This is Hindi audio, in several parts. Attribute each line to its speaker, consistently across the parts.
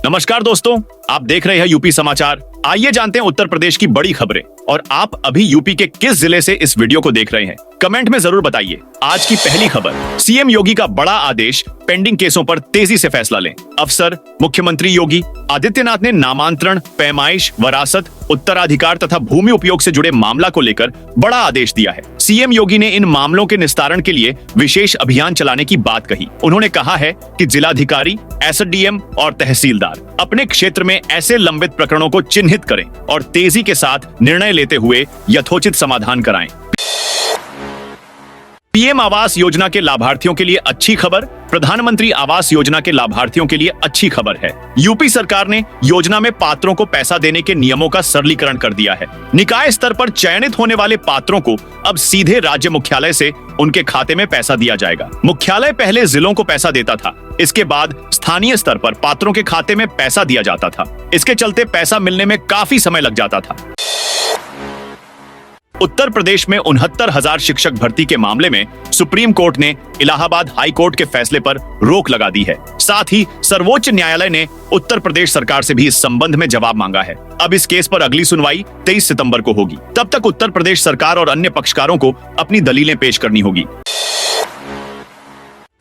Speaker 1: नमस्कार दोस्तों, आप देख रहे हैं यूपी समाचार। आइए जानते हैं उत्तर प्रदेश की बड़ी खबरें। और आप अभी यूपी के किस जिले से इस वीडियो को देख रहे हैं, कमेंट में जरूर बताइए। आज की पहली खबर, सीएम योगी का बड़ा आदेश, पेंडिंग केसों पर तेजी से फैसला लें। अफसर मुख्यमंत्री योगी आदित्यनाथ ने नामांतरण, पैमाइश, वरासत, उत्तराधिकार तथा भूमि उपयोग से जुड़े मामला को लेकर बड़ा आदेश दिया है। सीएम योगी ने इन मामलों के निस्तारण के लिए विशेष अभियान चलाने की बात कही। उन्होंने कहा है कि जिलाधिकारी, एसडीएम और तहसीलदार अपने क्षेत्र में ऐसे लंबित प्रकरणों को चिन्हित करें और तेजी के साथ निर्णय लेते हुए यथोचित समाधान कराएं। पीएम आवास योजना के लाभार्थियों के लिए अच्छी खबर। प्रधानमंत्री आवास योजना के लाभार्थियों के लिए अच्छी खबर है। यूपी सरकार ने योजना में पात्रों को पैसा देने के नियमों का सरलीकरण कर दिया है। निकाय स्तर पर चयनित होने वाले पात्रों को अब सीधे राज्य मुख्यालय से उनके खाते में पैसा दिया जाएगा। मुख्यालय पहले जिलों को पैसा देता था, इसके बाद स्थानीय स्तर पर पात्रों के खाते में पैसा दिया जाता था। इसके चलते पैसा मिलने में काफी समय लग जाता था। उत्तर प्रदेश में 69,000 शिक्षक भर्ती के मामले में सुप्रीम कोर्ट ने इलाहाबाद हाई कोर्ट के फैसले पर रोक लगा दी है। साथ ही सर्वोच्च न्यायालय ने उत्तर प्रदेश सरकार से भी इस संबंध में जवाब मांगा है। अब इस केस पर अगली सुनवाई 23 सितंबर को होगी। तब तक उत्तर प्रदेश सरकार और अन्य पक्षकारों को अपनी दलीलें पेश करनी होगी।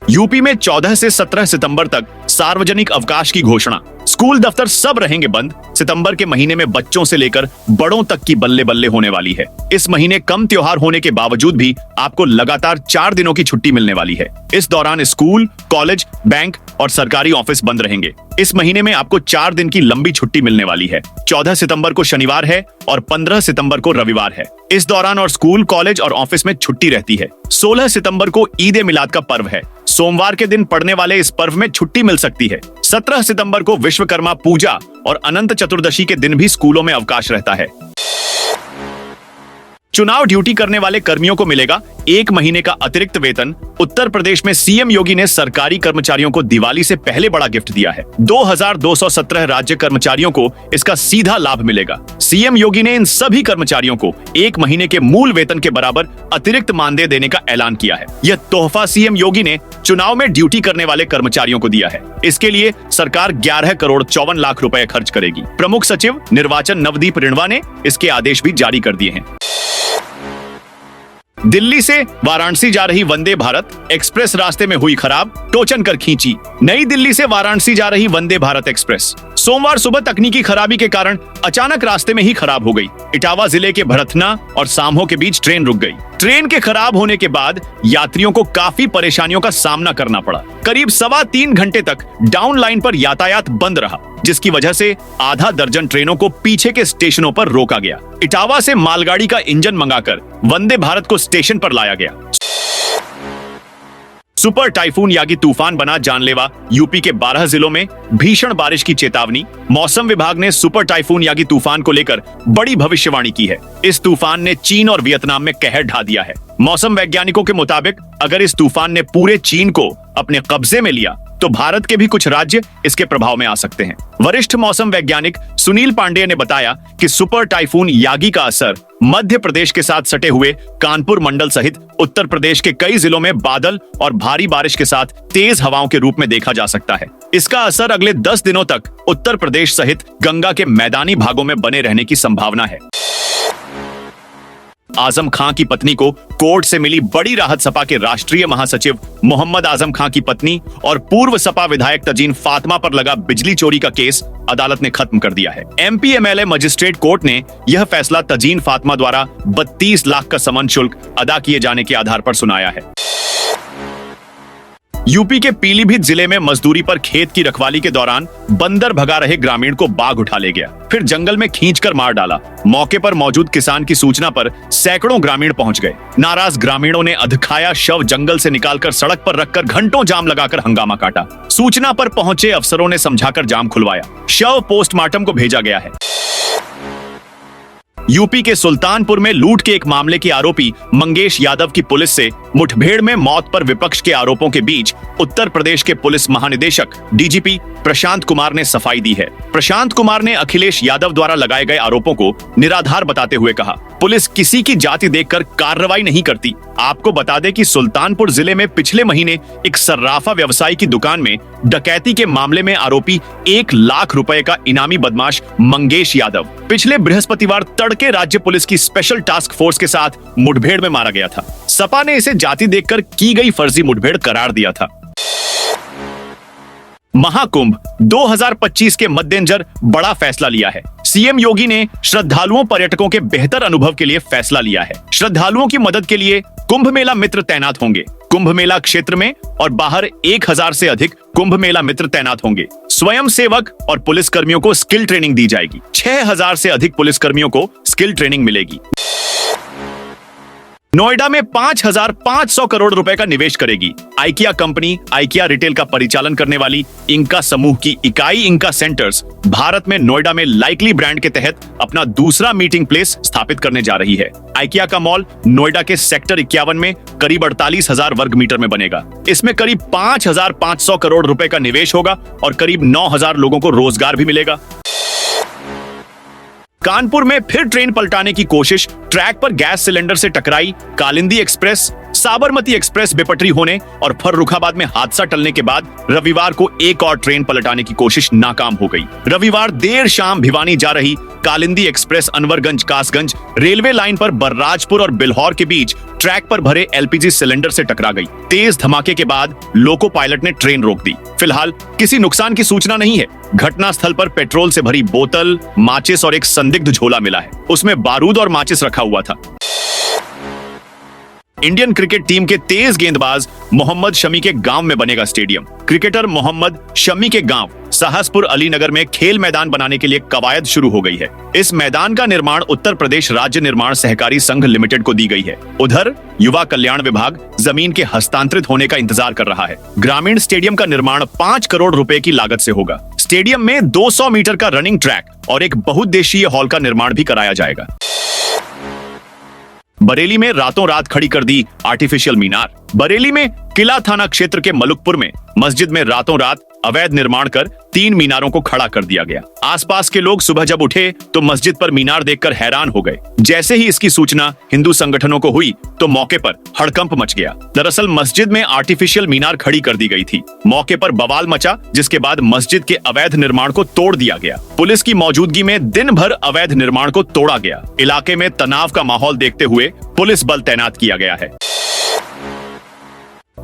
Speaker 1: यूपी में 14 से 17 सितंबर तक सार्वजनिक अवकाश की घोषणा। स्कूल दफ्तर सब रहेंगे बंद। सितंबर के महीने में बच्चों से लेकर बड़ों तक की बल्ले बल्ले होने वाली है। इस महीने कम त्योहार होने के बावजूद भी आपको लगातार 4 दिनों की छुट्टी मिलने वाली है। इस दौरान स्कूल, कॉलेज, बैंक और सरकारी ऑफिस बंद रहेंगे। इस महीने में आपको 4 दिन की लंबी छुट्टी मिलने वाली है। 14 सितंबर को शनिवार है और 15 सितंबर को रविवार है। इस दौरान और स्कूल, कॉलेज और ऑफिस में छुट्टी रहती है। 16 सितंबर को ईद ए मिलाद का पर्व है। सोमवार के दिन पड़ने वाले इस पर्व में छुट्टी मिल सकती है। 17 सितंबर को विश्वकर्मा पूजा और अनंत चतुर्दशी के दिन भी स्कूलों में अवकाश रहता है। चुनाव ड्यूटी करने वाले कर्मियों को मिलेगा 1 महीने का अतिरिक्त वेतन। उत्तर प्रदेश में सीएम योगी ने सरकारी कर्मचारियों को दिवाली से पहले बड़ा गिफ्ट दिया है। 2217 राज्य कर्मचारियों को इसका सीधा लाभ मिलेगा। सीएम योगी ने इन सभी कर्मचारियों को 1 महीने के मूल वेतन के बराबर अतिरिक्त मानदेय देने का ऐलान किया है। यह तोहफा सीएम योगी ने चुनाव में ड्यूटी करने वाले कर्मचारियों को दिया है। इसके लिए सरकार 11 करोड़ 54 लाख रुपए खर्च करेगी। प्रमुख सचिव निर्वाचन नवदीप रिणवा ने इसके आदेश भी जारी कर दिए हैं। दिल्ली से वाराणसी जा रही वंदे भारत एक्सप्रेस रास्ते में हुई खराब, टोचन कर खींची। नई दिल्ली से वाराणसी जा रही वंदे भारत एक्सप्रेस सोमवार सुबह तकनीकी खराबी के कारण अचानक रास्ते में ही खराब हो गई। इटावा जिले के भरथना और साम्हो के बीच ट्रेन रुक गई। ट्रेन के खराब होने के बाद यात्रियों को काफी परेशानियों का सामना करना पड़ा। करीब 3.25 घंटे तक डाउन लाइन पर यातायात बंद रहा, जिसकी वजह से आधा दर्जन ट्रेनों को पीछे के स्टेशनों पर रोका गया। इटावा से मालगाड़ी का इंजन मंगाकर वंदे भारत को स्टेशन पर लाया गया। सुपर टाइफून यागी तूफान बना जानलेवा। यूपी के 12 जिलों में भीषण बारिश की चेतावनी। मौसम विभाग ने सुपर टाइफून यागी तूफान को लेकर बड़ी भविष्यवाणी की है। इस तूफान ने चीन और वियतनाम में कहर ढा दिया है। मौसम वैज्ञानिकों के मुताबिक अगर इस तूफान ने पूरे चीन को अपने कब्जे में लिया तो भारत के भी कुछ राज्य इसके प्रभाव में आ सकते हैं। वरिष्ठ मौसम वैज्ञानिक सुनील पांडेय ने बताया कि सुपर टाइफून यागी का असर मध्य प्रदेश के साथ सटे हुए कानपुर मंडल सहित उत्तर प्रदेश के कई जिलों में बादल और भारी बारिश के साथ तेज हवाओं के रूप में देखा जा सकता है। इसका असर अगले 10 दिनों तक उत्तर प्रदेश सहित गंगा के मैदानी भागों में बने रहने की संभावना है। आजम खां की पत्नी को कोर्ट से मिली बड़ी राहत। सपा के राष्ट्रीय महासचिव मोहम्मद आजम खां की पत्नी और पूर्व सपा विधायक तजीन फातिमा पर लगा बिजली चोरी का केस अदालत ने खत्म कर दिया है। एमपी एमएलए मजिस्ट्रेट कोर्ट ने यह फैसला तजीन फातिमा द्वारा 32 लाख का समन शुल्क अदा किए जाने के आधार पर सुनाया है। यूपी के पीलीभीत जिले में मजदूरी पर खेत की रखवाली के दौरान बंदर भगा रहे ग्रामीण को बाघ उठा ले गया, फिर जंगल में खींचकर मार डाला। मौके पर मौजूद किसान की सूचना पर सैकड़ों ग्रामीण पहुंच गए। नाराज ग्रामीणों ने अधखाया शव जंगल से निकालकर सड़क पर रखकर घंटों जाम लगाकर हंगामा काटा। सूचना पर पहुंचे अफसरों ने समझाकर जाम खुलवाया। शव पोस्टमार्टम को भेजा गया है। यूपी के सुल्तानपुर में लूट के एक मामले के आरोपी मंगेश यादव की पुलिस से मुठभेड़ में मौत पर विपक्ष के आरोपों के बीच उत्तर प्रदेश के पुलिस महानिदेशक डीजीपी प्रशांत कुमार ने सफाई दी है। प्रशांत कुमार ने अखिलेश यादव द्वारा लगाए गए आरोपों को निराधार बताते हुए कहा, पुलिस किसी की जाति देखकर कार्रवाई नहीं करती। आपको बता दें कि सुल्तानपुर जिले में पिछले महीने एक सर्राफा व्यवसायी की दुकान में डकैती के मामले में आरोपी 1 लाख रुपए का इनामी बदमाश मंगेश यादव पिछले बृहस्पतिवार तड़के राज्य पुलिस की स्पेशल टास्क फोर्स के साथ मुठभेड़ में मारा गया था। सपा ने इसे जाति देखकर की गई फर्जी मुठभेड़ करार दिया था। महाकुंभ 2025 के मद्देनजर बड़ा फैसला लिया है। सीएम योगी ने श्रद्धालुओं पर्यटकों के बेहतर अनुभव के लिए फैसला लिया है। श्रद्धालुओं की मदद के लिए कुंभ मेला मित्र तैनात होंगे। कुंभ मेला क्षेत्र में और बाहर 1000 से अधिक कुंभ मेला मित्र तैनात होंगे। स्वयं सेवक और पुलिस कर्मियों को स्किल ट्रेनिंग दी जाएगी। 6000 से अधिक पुलिस कर्मियों को स्किल ट्रेनिंग मिलेगी। नोएडा में 5500 करोड़ रुपए का निवेश करेगी आइकिया कंपनी। आइकिया रिटेल का परिचालन करने वाली इंका समूह की इकाई इंका सेंटर्स भारत में नोएडा में लाइकली ब्रांड के तहत अपना दूसरा मीटिंग प्लेस स्थापित करने जा रही है। आइकिया का मॉल नोएडा के सेक्टर 51 में करीब 48,000 वर्ग मीटर में बनेगा। इसमें करीब 5500 करोड़ रुपए का निवेश होगा और करीब 9000 लोगों को रोजगार भी मिलेगा। कानपुर में फिर ट्रेन पलटाने की कोशिश, ट्रैक पर गैस सिलेंडर से टकराई कालिंदी एक्सप्रेस। साबरमती एक्सप्रेस बेपटरी होने और फर्रुखाबाद में हादसा टलने के बाद रविवार को एक और ट्रेन पलटाने की कोशिश नाकाम हो गई। रविवार देर शाम भिवानी जा रही Kalindi express Anwarganj Kasganj railway line पर बर्राजपुर और बिल्हौर के बीच ट्रैक पर भरे एलपीजी सिलेंडर से टकरा गई। तेज धमाके के बाद लोको पायलट ने ट्रेन रोक दी। फिलहाल किसी नुकसान की सूचना नहीं है। घटनास्थल पर पेट्रोल से भरी बोतल, माचिस और एक संदिग्ध झोला मिला है। उसमें बारूद और माचिस रखा हुआ था। इंडियन क्रिकेट टीम के तेज गेंदबाज मोहम्मद शमी के गांव में बनेगा स्टेडियम। क्रिकेटर मोहम्मद शमी के गांव साहसपुर अलीनगर में खेल मैदान बनाने के लिए कवायद शुरू हो गई है। इस मैदान का निर्माण उत्तर प्रदेश राज्य निर्माण सहकारी संघ लिमिटेड को दी गई है। उधर युवा कल्याण विभाग जमीन के हस्तांतरित होने का इंतजार कर रहा है। ग्रामीण स्टेडियम का निर्माण 5 करोड़ रुपए की लागत से होगा। स्टेडियम में 200 मीटर का रनिंग ट्रैक और एक बहुउद्देशीय हॉल का निर्माण भी कराया जाएगा। बरेली में रातों रात खड़ी कर दी आर्टिफिशियल मीनार। बरेली में किला थाना क्षेत्र के मलुकपुर में मस्जिद में रातों रात अवैध निर्माण कर 3 मीनारों को खड़ा कर दिया गया। आसपास के लोग सुबह जब उठे तो मस्जिद पर मीनार देखकर हैरान हो गए। जैसे ही इसकी सूचना हिंदू संगठनों को हुई तो मौके पर हड़कंप मच गया। दरअसल मस्जिद में आर्टिफिशियल मीनार खड़ी कर दी गई थी। मौके पर बवाल मचा, जिसके बाद मस्जिद के अवैध निर्माण को तोड़ दिया गया। पुलिस की मौजूदगी में दिन भर अवैध निर्माण को तोड़ा गया। इलाके में तनाव का माहौल देखते हुए पुलिस बल तैनात किया गया है।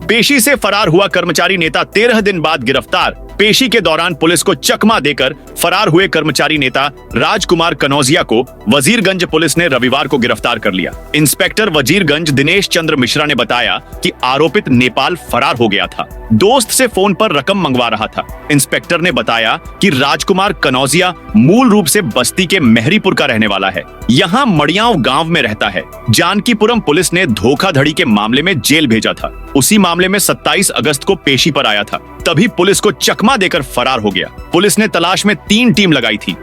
Speaker 1: पेशी से फरार हुआ कर्मचारी नेता 13 दिन बाद गिरफ्तार। पेशी के दौरान पुलिस को चकमा देकर फरार हुए कर्मचारी नेता राजकुमार कनौजिया को वजीरगंज पुलिस ने रविवार को गिरफ्तार कर लिया। इंस्पेक्टर वजीरगंज दिनेश चंद्र मिश्रा ने बताया कि आरोपित नेपाल फरार हो गया था। दोस्त से फोन पर रकम मंगवा रहा था। इंस्पेक्टर ने बताया कि राजकुमार कनौजिया मूल रूप से बस्ती के मेहरीपुर का रहने वाला है। यहाँ मड़ियाव गांव में रहता है। जानकीपुरम पुलिस ने धोखाधड़ी के मामले में जेल भेजा था। उसी मामले में 27 अगस्त को पेशी पर आया था। तभी पुलिस को चकमा देकर फरार हो गया। पुलिस ने तलाश में 3 टीम लगाई थी।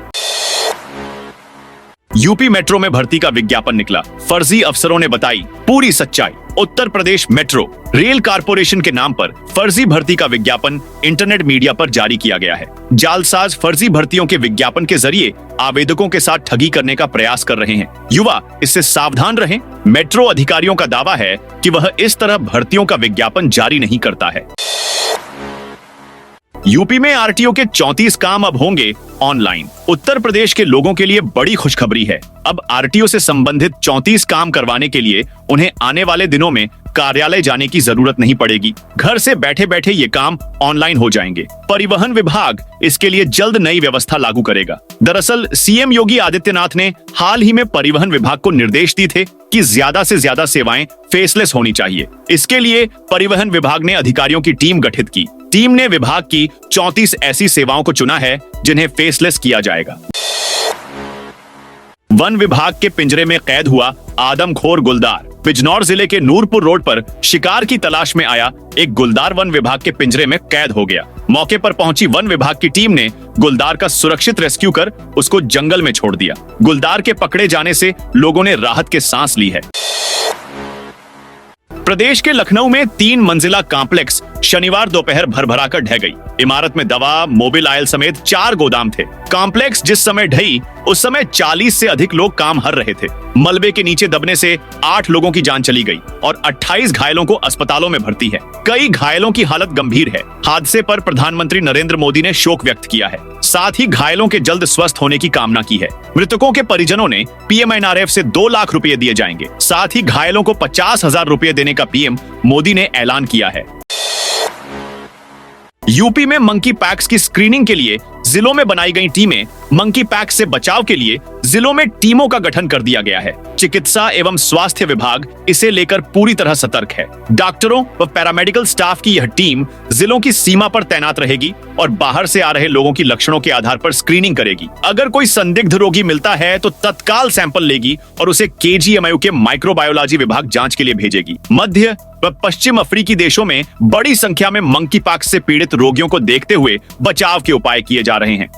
Speaker 1: यूपी मेट्रो में भर्ती का विज्ञापन निकला। फर्जी अफसरों ने बताई पूरी सच्चाई। Uttar Pradesh metro rail corporation के नाम पर फर्जी भर्ती का विज्ञापन इंटरनेट मीडिया पर जारी किया गया है। जालसाज फर्जी भर्तियों के विज्ञापन के जरिए आवेदकों के साथ ठगी करने का प्रयास कर रहे हैं। युवा इससे सावधान रहें। मेट्रो अधिकारियों का दावा है कि वह इस तरह भर्तियों का विज्ञापन जारी नहीं करता है। यूपी में आरटीओ के 34 काम अब होंगे ऑनलाइन। उत्तर प्रदेश के लोगों के लिए बड़ी खुशखबरी है। अब आरटीओ से संबंधित 34 काम करवाने के लिए उन्हें आने वाले दिनों में कार्यालय जाने की जरूरत नहीं पड़ेगी। घर से बैठे बैठे ये काम ऑनलाइन हो जाएंगे। परिवहन विभाग इसके लिए जल्द नई व्यवस्था लागू करेगा। दरअसल सीएम योगी आदित्यनाथ ने हाल ही में परिवहन विभाग को निर्देश दिए थे कि ज्यादा से ज्यादा सेवाएं फेसलेस होनी चाहिए। इसके लिए परिवहन विभाग ने अधिकारियों की टीम गठित की। टीम ने विभाग की 34 ऐसी सेवाओं को चुना है जिन्हें फेसलेस किया जाएगा। वन विभाग के पिंजरे में कैद हुआ आदमखोर गुलदार। बिजनौर जिले के नूरपुर रोड पर शिकार की तलाश में आया एक गुलदार वन विभाग के पिंजरे में कैद हो गया। मौके पर पहुंची वन विभाग की टीम ने गुलदार का सुरक्षित रेस्क्यू कर उसको जंगल में छोड़ दिया। गुलदार के पकड़े जाने से लोगों ने राहत की सांस ली है। प्रदेश के लखनऊ में 3 मंजिला कॉम्प्लेक्स शनिवार दोपहर भरभराकर ढह गई। इमारत में दवा, मोबिल ऑयल समेत 4 गोदाम थे। कॉम्प्लेक्स जिस समय ढही उस समय 40 से अधिक लोग काम कर रहे थे। मलबे के नीचे दबने से 8 लोगों की जान चली गई और 28 घायलों को अस्पतालों में भर्ती है। कई घायलों की हालत गंभीर है। हादसे पर प्रधानमंत्री नरेंद्र मोदी ने शोक व्यक्त किया है। साथ ही घायलों के जल्द स्वस्थ होने की कामना की है। मृतकों के परिजनों ने पीएमएनआरएफ से 2 लाख रुपए दिए जाएंगे। साथ ही घायलों को 50,000 रुपए देने का पीएम मोदी ने ऐलान किया है। यूपी में मंकी पैक्स की स्क्रीनिंग के लिए जिलों में बनाई गई टीमें मंकी पैक्स से बचाव के लिए जिलों में टीमों का गठन कर दिया गया है। चिकित्सा एवं स्वास्थ्य विभाग इसे लेकर पूरी तरह सतर्क है। डॉक्टरों व पैरामेडिकल स्टाफ की यह टीम जिलों की सीमा पर तैनात रहेगी और बाहर से आ रहे लोगों की लक्षणों के आधार पर स्क्रीनिंग करेगी। अगर कोई संदिग्ध रोगी मिलता है तो तत्काल सैंपल लेगी और उसे केजीएमयू के माइक्रोबायोलॉजी विभाग जांच के लिए भेजेगी। मध्य व पश्चिम अफ्रीकी देशों में बड़ी संख्या में मंकी पैक्स से पीड़ित रोगियों को देखते हुए बचाव के उपाय किए जा रहे हैं।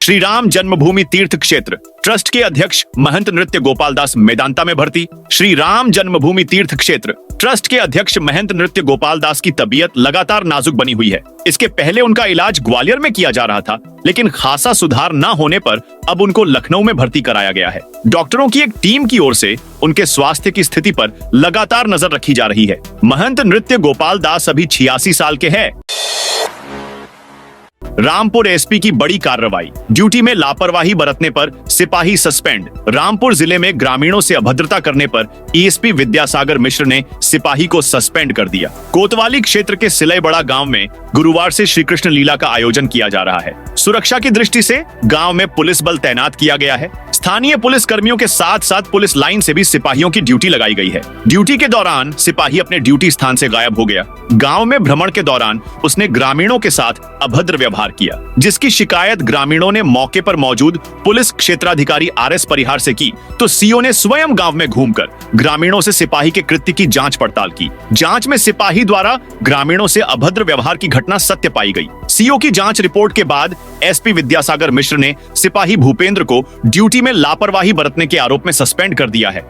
Speaker 1: श्री राम जन्मभूमि तीर्थ क्षेत्र ट्रस्ट के अध्यक्ष महंत नृत्य गोपाल दास मेदांता में भर्ती। श्री राम जन्मभूमि तीर्थ क्षेत्र ट्रस्ट के अध्यक्ष महंत नृत्य गोपाल दास की तबीयत लगातार नाजुक बनी हुई है। इसके पहले उनका इलाज ग्वालियर में किया जा रहा था, लेकिन खासा सुधार न होने पर अब उनको लखनऊ में भर्ती कराया गया है। डॉक्टरों की एक टीम की ओर से उनके स्वास्थ्य की स्थिति पर लगातार नजर रखी जा रही है। महंत नृत्य गोपाल दास अभी 86 साल के हैं। रामपुर एसपी की बड़ी कार्रवाई। ड्यूटी में लापरवाही बरतने पर सिपाही सस्पेंड। रामपुर जिले में ग्रामीणों से अभद्रता करने पर एएसपी विद्यासागर मिश्र ने सिपाही को सस्पेंड कर दिया। कोतवाली क्षेत्र के सिलईबड़ा गांव में गुरुवार से श्री कृष्ण लीला का आयोजन किया जा रहा है। सुरक्षा की दृष्टि से गांव में पुलिस बल तैनात किया गया है। स्थानीय पुलिस कर्मियों के साथ साथ पुलिस लाइन से भी सिपाहियों की ड्यूटी लगाई गई है। ड्यूटी के दौरान सिपाही अपने ड्यूटी स्थान से गायब हो गया। गांव में भ्रमण के दौरान उसने ग्रामीणों के साथ अभद्र व्यवहार किया, जिसकी शिकायत ग्रामीणों ने मौके पर मौजूद पुलिस क्षेत्राधिकारी आरएस परिहार से की तो सीओ ने स्वयं गांव में घूमकर ग्रामीणों से सिपाही के कृत्य की जांच पड़ताल की। जांच में सिपाही द्वारा ग्रामीणों से अभद्र व्यवहार की घटना सत्य पाई गई। सीओ की जांच रिपोर्ट के बाद एसपी विद्यासागर मिश्र ने सिपाही भूपेंद्र को ड्यूटी में लापरवाही बरतने के आरोप में सस्पेंड कर दिया है।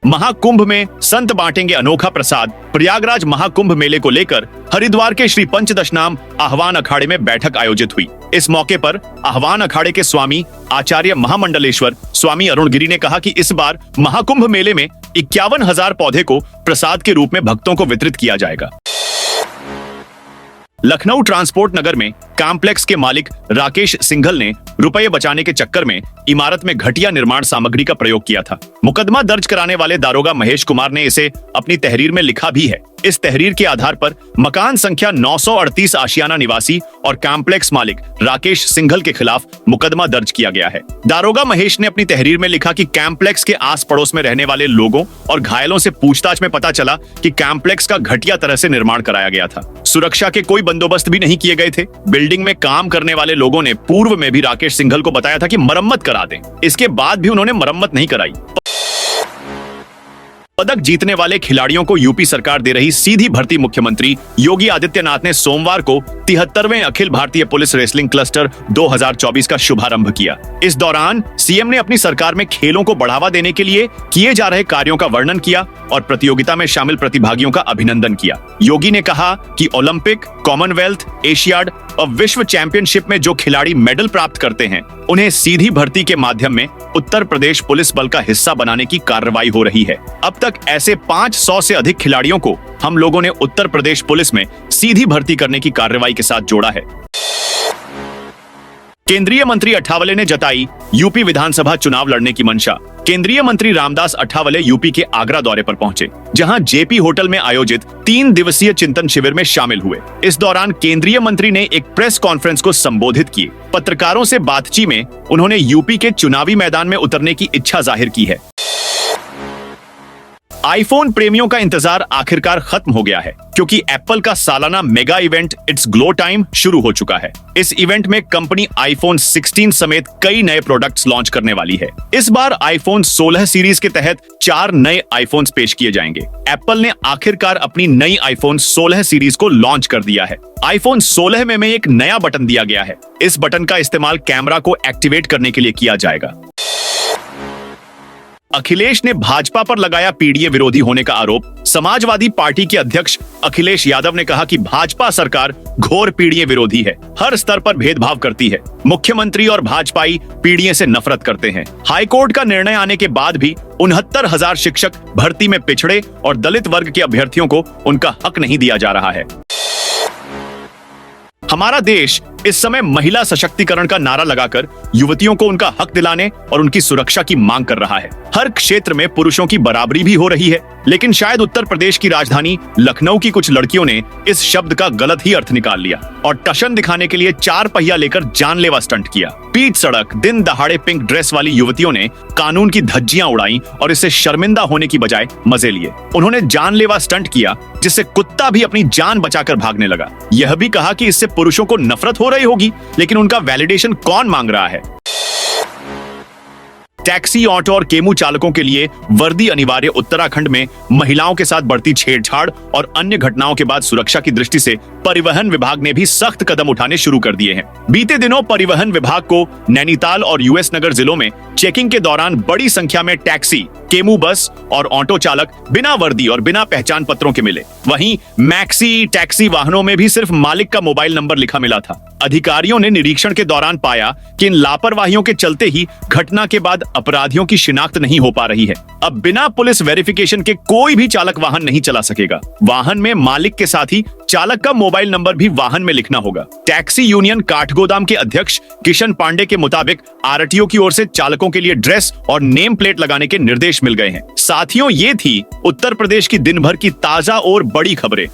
Speaker 1: महाकुंभ में संत बांटेंगे अनोखा प्रसाद। प्रयागराज महाकुंभ मेले को लेकर हरिद्वार के श्री पंचदशनाम आह्वान अखाड़े में बैठक आयोजित हुई। इस मौके पर आह्वान अखाड़े के स्वामी आचार्य महामंडलेश्वर स्वामी अरुण गिरी ने कहा कि इस बार महाकुंभ मेले में 51,000 पौधे को प्रसाद के रूप में भक्तों को वितरित किया जाएगा। लखनऊ ट्रांसपोर्ट नगर में कॉम्प्लेक्स के मालिक राकेश सिंघल ने रुपए बचाने के चक्कर में इमारत में घटिया निर्माण सामग्री का प्रयोग किया था। मुकदमा दर्ज कराने वाले दारोगा महेश कुमार ने इसे अपनी तहरीर में लिखा भी है। इस तहरीर के आधार पर मकान संख्या 938 आशियाना निवासी और कॉम्प्लेक्स मालिक राकेश सिंघल के खिलाफ मुकदमा दर्ज किया गया है। दारोगा महेश ने अपनी तहरीर में लिखा कि कॉम्प्लेक्स के आस पड़ोस में रहने वाले लोगों और घायलों से पूछताछ में पता चला कि कॉम्प्लेक्स का घटिया तरह से निर्माण कराया गया था। सुरक्षा के कोई बंदोबस्त भी नहीं किए गए थे। बिल्डिंग में काम करने वाले लोगों ने पूर्व में भी राकेश सिंघल को बताया था कि मरम्मत करा दें। इसके बाद भी उन्होंने मरम्मत नहीं कराई। पदक जीतने वाले खिलाड़ियों को यूपी सरकार दे रही सीधी भर्ती। मुख्यमंत्री योगी आदित्यनाथ ने सोमवार को 73वें Akhil Bharatiya police wrestling cluster 2024 का शुभारंभ किया। इस दौरान सीएम ने अपनी सरकार में खेलों को बढ़ावा देने के लिए किए जा रहे कार्यों का वर्णन किया और प्रतियोगिता में शामिल प्रतिभागियों का अभिनंदन किया। योगी ने कहा कि ओलंपिक, कॉमनवेल्थ, एशियाड और विश्व चैंपियनशिप में जो खिलाड़ी मेडल प्राप्त करते हैं उन्हें सीधी भर्ती के माध्यम में उत्तर प्रदेश पुलिस बल का हिस्सा बनाने की कार्रवाई हो रही है। अब तक ऐसे 500 से अधिक खिलाड़ियों को हम लोगों ने उत्तर प्रदेश पुलिस में सीधी भर्ती करने की कार्रवाई के साथ जोड़ा है। केंद्रीय मंत्री अठावले ने जताई यूपी विधानसभा चुनाव लड़ने की मंशा। केंद्रीय मंत्री रामदास अठावले यूपी के आगरा दौरे पर पहुंचे, जहां जेपी होटल में आयोजित 3 दिवसीय चिंतन शिविर में शामिल हुए। इस दौरान केंद्रीय मंत्री ने एक प्रेस कॉन्फ्रेंस को संबोधित किए। पत्रकारों से बातचीत में उन्होंने यूपी के चुनावी मैदान में उतरने की इच्छा जाहिर की है। आईफोन प्रेमियों का इंतजार आखिरकार खत्म हो गया है, क्योंकि एप्पल का सालाना mega event it's glow time शुरू हो चुका है। इस इवेंट में कंपनी आईफोन 16 समेत कई नए प्रोडक्ट्स लॉन्च करने वाली है। इस बार आईफोन 16 सीरीज के तहत 4 नए आईफोन्स पेश किए जाएंगे। एप्पल ने आखिरकार अपनी नई आईफोन 16 सीरीज को लॉन्च कर दिया है। आईफोन 16 में एक नया बटन दिया गया है। इस बटन का इस्तेमाल कैमरा को एक्टिवेट करने के लिए किया जाएगा। अखिलेश ने भाजपा पर लगाया पीडीए विरोधी होने का आरोप। समाजवादी पार्टी के अध्यक्ष अखिलेश यादव ने कहा कि भाजपा सरकार घोर पीडीए विरोधी है, हर स्तर पर भेदभाव करती है। मुख्यमंत्री और भाजपाई पीडीए से नफरत करते हैं। हाईकोर्ट का निर्णय आने के बाद भी 69,000 शिक्षक भर्ती में पिछड़े और दलित वर्ग के अभ्यर्थियों को उनका हक नहीं दिया जा रहा है। हमारा देश इस समय महिला सशक्तिकरण का नारा लगाकर युवतियों को उनका हक दिलाने और उनकी सुरक्षा की मांग कर रहा है। हर क्षेत्र में पुरुषों की बराबरी भी हो रही है, लेकिन शायद उत्तर प्रदेश की राजधानी लखनऊ की कुछ लड़कियों ने इस शब्द का गलत ही अर्थ निकाल लिया और टशन दिखाने के लिए 4 पहिया लेकर जानलेवा स्टंट किया। पीच सड़क दिन दहाड़े पिंक ड्रेस वाली युवतियों ने कानून की धज्जियां उड़ाई और इससे शर्मिंदा होने की बजाय मजे लिए। उन्होंने जानलेवा स्टंट किया, जिससे कुत्ता भी अपनी जान बचाकर भागने लगा। यह भी कहा कि इससे पुरुषों को नफरत हो रही होगी, लेकिन उनका वैलिडेशन कौन मांग रहा है? टैक्सी, ऑटो और केमू चालकों के लिए वर्दी अनिवार्य। उत्तराखंड में महिलाओं के साथ बढ़ती छेड़छाड़ और अन्य घटनाओं के बाद सुरक्षा की दृष्टि से परिवहन विभाग ने भी सख्त कदम उठाने शुरू कर दिए हैं। बीते दिनों परिवहन विभाग को नैनीताल और यूएस नगर जिलों में चेकिंग के दौरान बड़ी संख्या में टैक्सी, केमू बस और ऑटो चालक बिना वर्दी और बिना पहचान पत्रों के मिले। वहीं मैक्सी टैक्सी वाहनों में भी सिर्फ मालिक का मोबाइल नंबर लिखा मिला था। अधिकारियों ने निरीक्षण के दौरान पाया कि इन लापरवाहियों के चलते ही घटना के बाद अपराधियों की शिनाख्त नहीं हो पा रही है। अब बिना पुलिस वेरिफिकेशन के कोई भी चालक वाहन नहीं चला सकेगा। वाहन में मालिक के साथ ही चालक का मोबाइल नंबर भी वाहन में लिखना होगा। टैक्सी यूनियन काठगोदाम के अध्यक्ष किशन पांडे के मुताबिक आरटीओ की ओर से चालकों के लिए ड्रेस और नेम प्लेट लगाने के निर्देश मिल गए हैं। साथियों, ये थी उत्तर प्रदेश की दिन भर की ताजा और बड़ी खबरें।